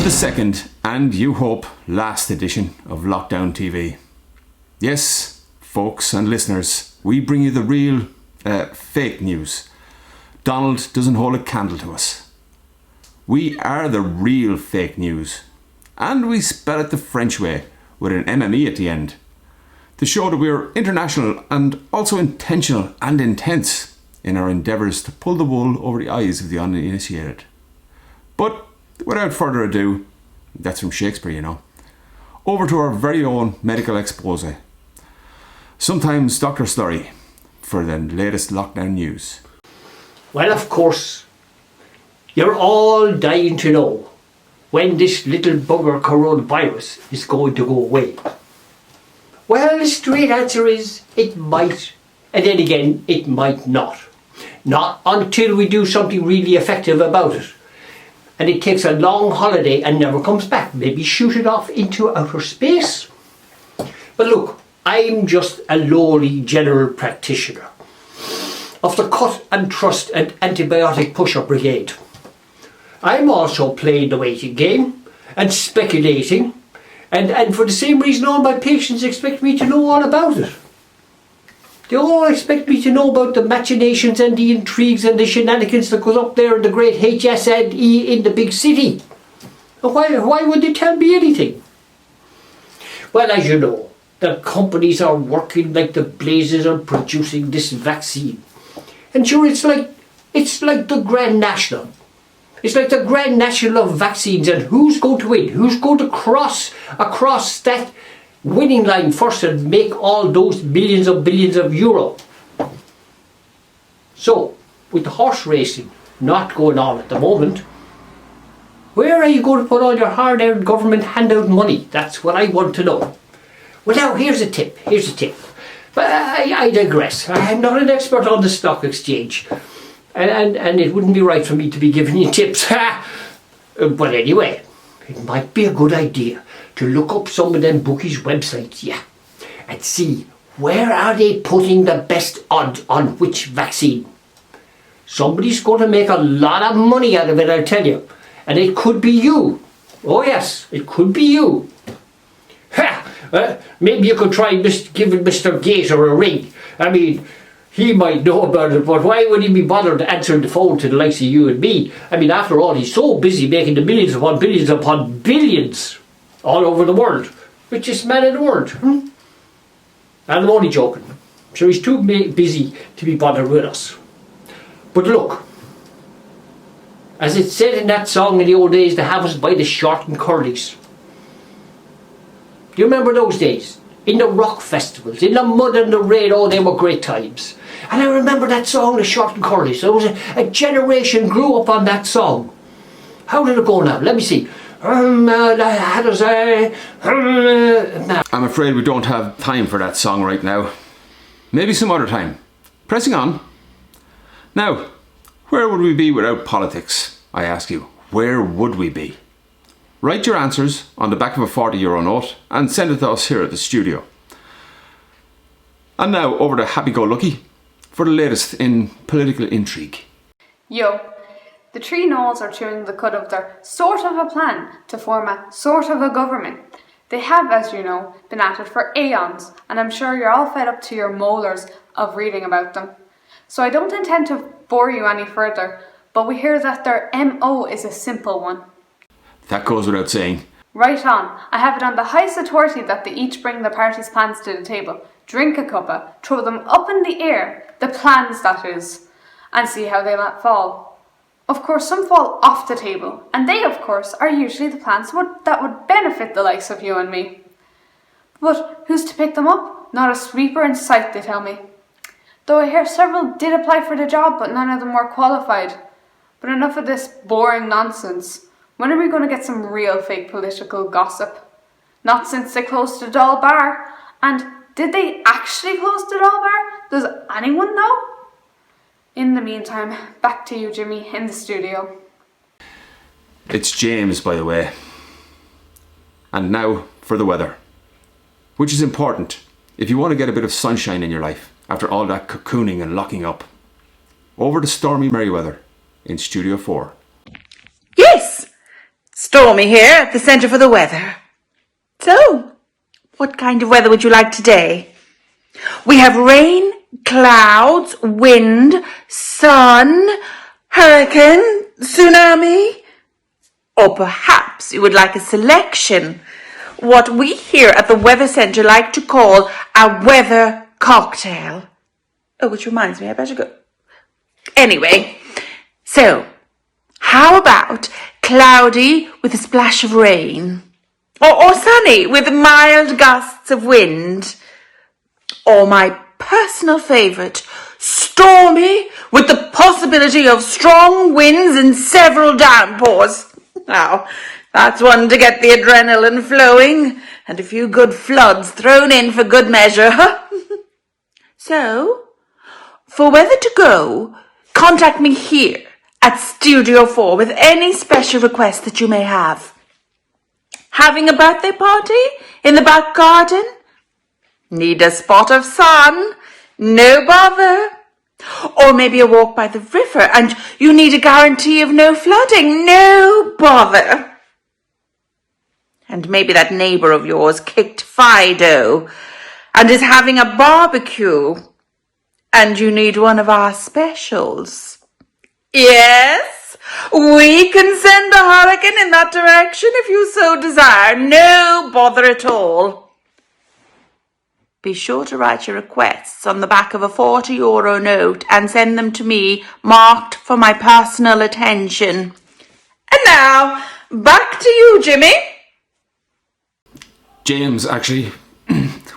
the second, and you hope, last edition of Lockdown TV. Yes, folks and listeners, we bring you the real fake news. Donald doesn't hold a candle to us. We are the real fake news. And we spell it the French way, with an MME at the end. To show that we are international and also intentional and intense in our endeavours to pull the wool over the eyes of the uninitiated. But without further ado, that's from Shakespeare, you know, over to our very own medical expose. Sometimes Dr. Slurry for the latest lockdown news. Well, of course, you're all dying to know when this little bugger coronavirus is going to go away. Well, the straight answer is it might, and then again it might not. Not until we do something really effective about it. And it takes a long holiday and never comes back. Maybe shoot it off into outer space. But look, I'm just a lowly general practitioner of the cut and thrust and antibiotic push-up brigade. I'm also playing the waiting game and speculating, and for the same reason all my patients expect me to know all about it. They all expect me to know about the machinations and the intrigues and the shenanigans that goes up there in the great HSNE in the big city. Why would they tell me anything? Well, as you know, the companies are working like the blazes on producing this vaccine. And sure, it's like the Grand National. It's like the Grand National of vaccines, and who's going to win? Who's going to cross across that winning line first and make all those millions of billions of euro? So, with the horse racing not going on at the moment, where are you going to put all your hard-earned government handout money? That's what I want to know. Well, now, here's a tip. But I digress. I'm not an expert on the stock exchange. And it wouldn't be right for me to be giving you tips. But anyway, it might be a good idea to look up some of them bookies' websites, yeah, and see where are they putting the best odds on which vaccine. Somebody's going to make a lot of money out of it, I'll tell you. And it could be you. Oh yes, it could be you. Maybe you could try giving Mr. Gator a ring. I mean, he might know about it, but why would he be bothered answering the phone to the likes of you and me? I mean, after all, he's so busy making the millions upon billions all over the world. Richest man in the world. And I'm only joking. So he's too busy to be bothered with us. But look, as it said in that song in the old days, they have us by the short and curlies. Do you remember those days? In the rock festivals, in the mud and the rain, oh, they were great times. And I remember that song, The Short and Curlies. There was a generation grew up on that song. How did it go now? Let me see. I'm afraid we don't have time for that song right now. Maybe some other time. Pressing on. Now, where would we be without politics? I ask you. Where would we be? Write your answers on the back of a €40 note and send it to us here at the studio. And now over to Happy Go Lucky for the latest in political intrigue. Yo, the three Knowles are chewing the cud of their sort of a plan to form a sort of a government. They have, as you know, been at it for aeons, and I'm sure you're all fed up to your molars of reading about them. So I don't intend to bore you any further, but we hear that their MO is a simple one. That goes without saying. Right on. I have it on the highest authority that they each bring the party's plans to the table, drink a cuppa, throw them up in the air, the plans that is, and see how they let fall. Of course, some fall off the table, and they, of course, are usually the plans that would benefit the likes of you and me. But who's to pick them up? Not a sweeper in sight, they tell me. Though I hear several did apply for the job, but none of them were qualified. But enough of this boring nonsense. When are we going to get some real fake political gossip? Not since they closed the Doll Bar. And did they actually close the Doll Bar? Does anyone know? In the meantime, back to you, Jimmy, in the studio. It's James, by the way. And now for the weather, which is important if you want to get a bit of sunshine in your life after all that cocooning and locking up. Over to Stormy Merriweather in Studio 4. Yes! Stormy here at the Centre for the Weather. So, what kind of weather would you like today? We have rain, clouds, wind, sun, hurricane, tsunami. Or perhaps you would like a selection, what we here at the Weather Centre like to call a weather cocktail. Oh, which reminds me, I better go. Anyway, so, how about cloudy with a splash of rain? Or sunny with mild gusts of wind? Or my personal favourite, stormy with the possibility of strong winds and several downpours? Now, that's one to get the adrenaline flowing and a few good floods thrown in for good measure. So, for Weather to Go, contact me here at Studio 4 with any special requests that you may have. Having a birthday party in the back garden? Need a spot of sun? No bother. Or maybe a walk by the river and you need a guarantee of no flooding? No bother. And maybe that neighbour of yours kicked Fido and is having a barbecue and you need one of our specials. Yes, we can send a hurricane in that direction if you so desire. No bother at all. Be sure to write your requests on the back of a €40 note and send them to me, marked for my personal attention. And now, back to you, Jimmy. James, actually,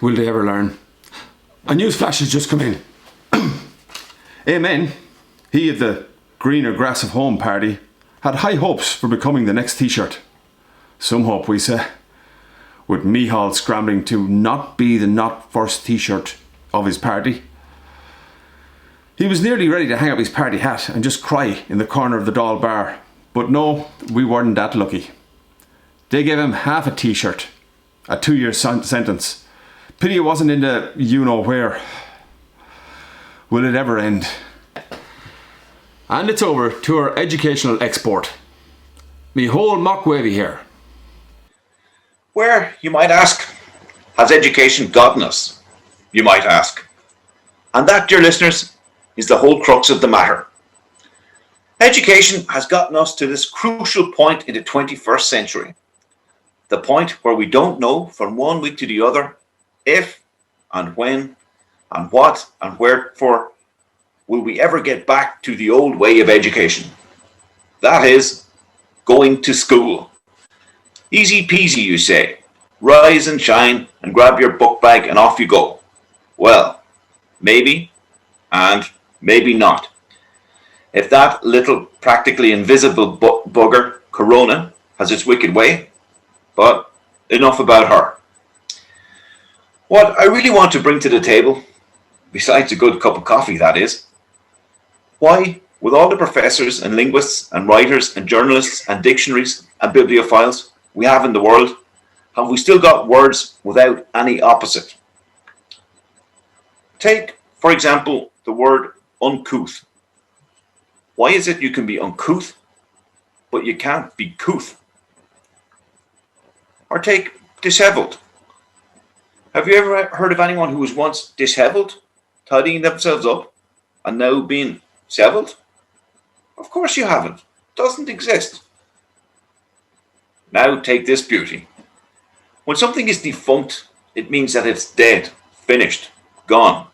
will they ever learn? A newsflash has just come in. Amen. He at the Greener Grass of Home party had high hopes for becoming the next T-shirt. Some hope, we say. With Mihal scrambling to not be the not first T-shirt of his party. He was nearly ready to hang up his party hat and just cry in the corner of the Dáil bar. But no, we weren't that lucky. They gave him half a T-shirt. A 2-year sentence. Pity it wasn't in the you-know-where. Will it ever end? And it's over to our educational export. Me whole mock wavy here. Where, you might ask, has education gotten us? You might ask. And that, dear listeners, is the whole crux of the matter. Education has gotten us to this crucial point in the 21st century. The point where we don't know from one week to the other if and when and what and wherefore will we ever get back to the old way of education. That is, going to school. Easy peasy, you say. Rise and shine and grab your book bag and off you go. Well, maybe and maybe not. If that little practically invisible bugger, Corona, has its wicked way, but enough about her. What I really want to bring to the table, besides a good cup of coffee that is, why, with all the professors and linguists and writers and journalists and dictionaries and bibliophiles we have in the world, have we still got words without any opposite? Take, for example, the word uncouth. Why is it you can be uncouth, but you can't be couth? Or take dishevelled. Have you ever heard of anyone who was once dishevelled, tidying themselves up, and now being sevelled? Of course you haven't. It doesn't exist. Now take this beauty. When something is defunct, it means that it's dead, finished, gone.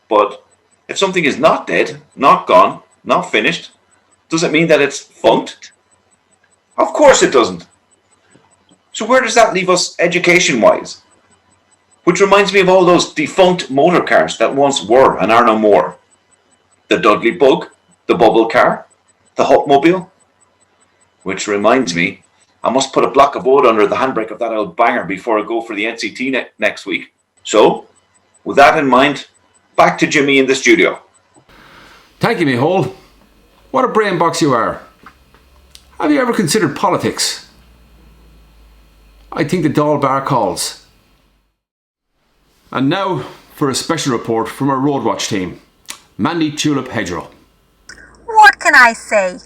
But if something is not dead, not gone, not finished, does it mean that it's funked? Of course it doesn't. So where does that leave us education-wise? Which reminds me of all those defunct motor cars that once were and are no more. The Dudley Bug, the Bubble Car, the Hupmobile. Which reminds me, I must put a block of wood under the handbrake of that old banger before I go for the NCT next week. So, with that in mind, back to Jimmy in the studio. Thank you, Mihal. What a brain box you are. Have you ever considered politics? I think the Dáil bar calls. And now for a special report from our Roadwatch team. Mandy Tulip Hedgerow. What can I say?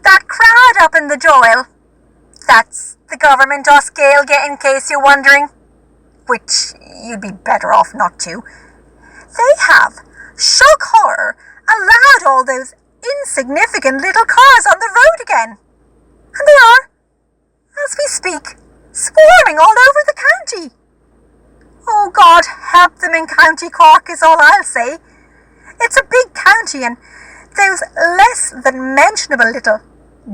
That crowd up in the Doyle, that's the government us Gaelge, in case you're wondering. Which you'd be better off not to. They have, shock horror, allowed all those insignificant little cars on the road again. And they are, as we speak, swarming all over the county. Oh God, help them in County Cork is all I'll say. It's a big county, and those less than mentionable little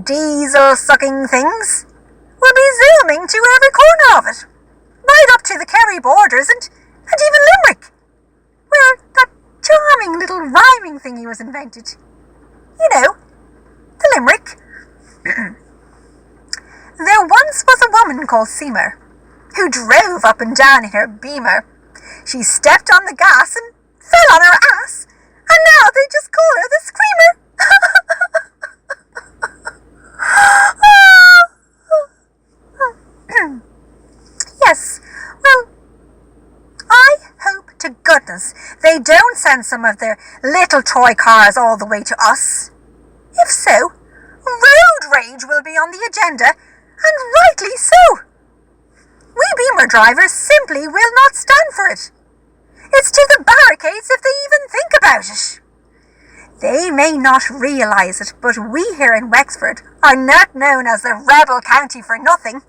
diesel-sucking things will be zooming to every corner of it, right up to the Kerry borders and even Limerick, where that charming little rhyming thingy was invented. You know, the Limerick. There once was a woman called Seamer, who drove up and down in her beamer. She stepped on the gas and fell on her ass, and now they just call her the Screamer. Yes, well, I hope to goodness they don't send some of their little toy cars all the way to us. If so, road rage will be on the agenda, and rightly so. We beamer drivers simply will not stand for it. It's to the barricades if they even think about it. They may not realise it, but we here in Wexford are not known as the rebel county for nothing.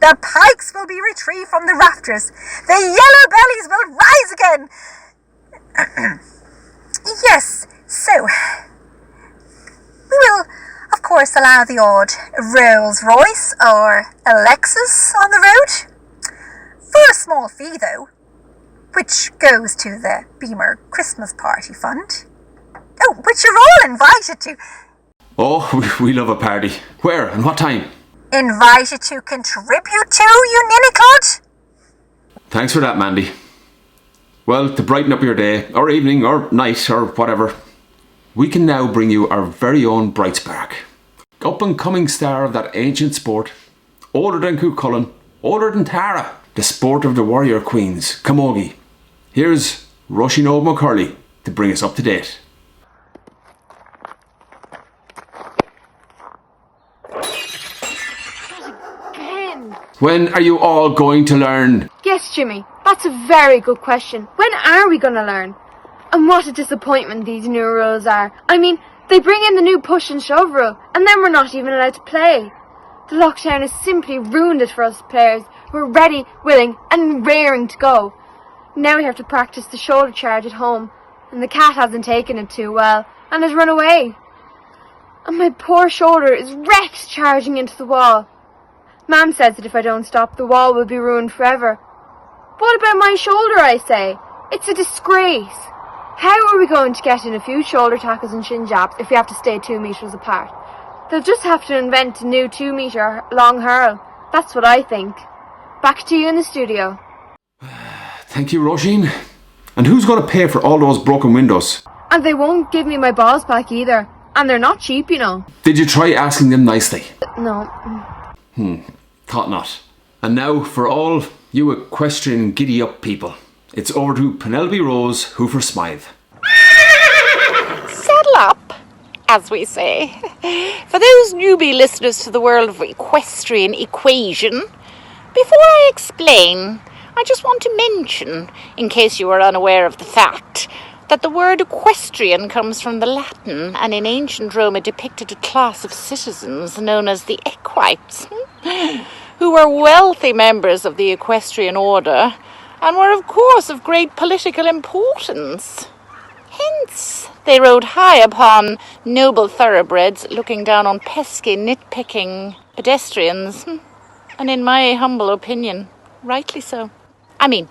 The pikes will be retrieved from the rafters. The yellow bellies will rise again. Yes, so we will, of course, allow the odd Rolls Royce or a Lexus on the road. For a small fee, though, which goes to the Beamer Christmas Party Fund. Oh, which you're all invited to. Oh, we love a party. Where and what time? Invited to contribute to, you ninnyclod? Thanks for that, Mandy. Well, to brighten up your day, or evening, or night, or whatever, we can now bring you our very own Bright Spark. Up and coming star of that ancient sport, older than Cuchulainn, older than Tara, the sport of the warrior queens, Camogie. Here's Roisin O'Macurley to bring us up to date. When are you all going to learn? Yes, Jimmy, that's a very good question. When are we going to learn? And what a disappointment these new rules are. I mean, they bring in the new push and shove rule, and then we're not even allowed to play. The lockdown has simply ruined it for us players. We're ready, willing, and raring to go. Now we have to practice the shoulder charge at home, and the cat hasn't taken it too well, and has run away. And my poor shoulder is wrecked charging into the wall. Mam says that if I don't stop, the wall will be ruined forever. What about my shoulder, I say? It's a disgrace. How are we going to get in a few shoulder tackles and shin jabs if we have to stay 2 metres apart? They'll just have to invent a new 2 metre long hurl. That's what I think. Back to you in the studio. Thank you, Roisin. And who's going to pay for all those broken windows? And they won't give me my balls back either. And they're not cheap, you know. Did you try asking them nicely? No. Thought not. And now for all you equestrian giddy-up people, it's over to Penelope Rose Hoofer Smythe. Saddle up, as we say. For those newbie listeners to the world of equestrian equation, before I explain, I just want to mention, in case you are unaware of the fact, that the word equestrian comes from the Latin and in ancient Rome it depicted a class of citizens known as the equites, who were wealthy members of the equestrian order and were of course of great political importance. Hence, they rode high upon noble thoroughbreds looking down on pesky, nitpicking pedestrians, and in my humble opinion, rightly so. I mean,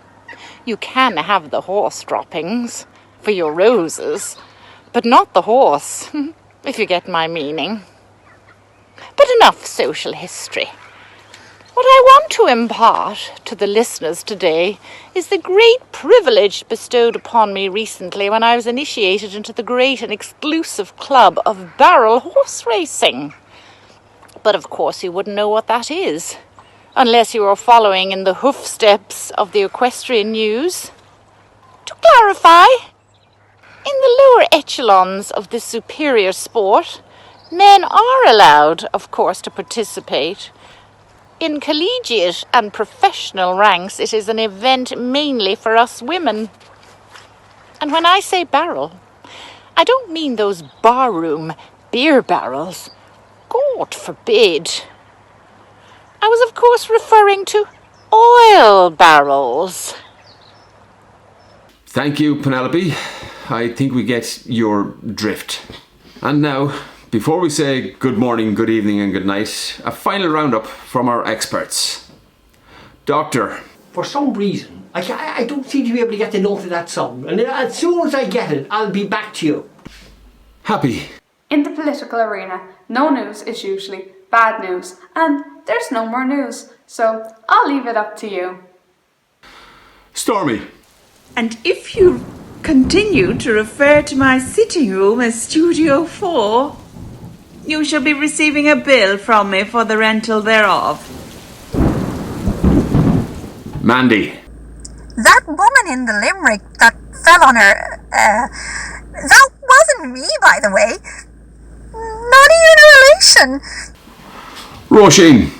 you can have the horse droppings for your roses, but not the horse, if you get my meaning. But enough social history. What I want to impart to the listeners today is the great privilege bestowed upon me recently when I was initiated into the great and exclusive club of barrel horse racing. But of course you wouldn't know what that is, unless you are following in the hoof steps of the equestrian news. To clarify, in the lower echelons of this superior sport, Men are allowed, of course, to participate. In collegiate and professional ranks, it is an event mainly for us women. And when I say barrel, I don't mean those barroom beer barrels. God forbid. I was, of course, referring to oil barrels. Thank you, Penelope. I think we get your drift. And now, before we say good morning, good evening and good night, a final roundup from our experts. Doctor. For some reason, I don't seem to be able to get the note of that song. And as soon as I get it, I'll be back to you. Happy. In the political arena, no news is usually bad news, and there's no more news, so I'll leave it up to you. Stormy. And if you continue to refer to my sitting room as Studio 4, you shall be receiving a bill from me for the rental thereof. Mandy. That woman in the limerick that fell on her, that wasn't me, by the way. Not even a relation. Roisin.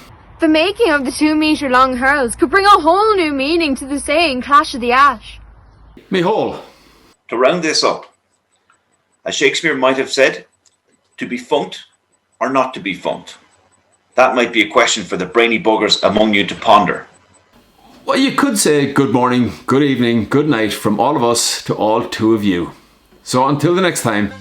The making of the 2-metre-long hurls could bring a whole new meaning to the saying Clash of the Ash. Mihal. To round this up, as Shakespeare might have said, to be funked or not to be funked. That might be a question for the brainy buggers among you to ponder. Well, you could say good morning, good evening, good night from all of us to all two of you. So until the next time.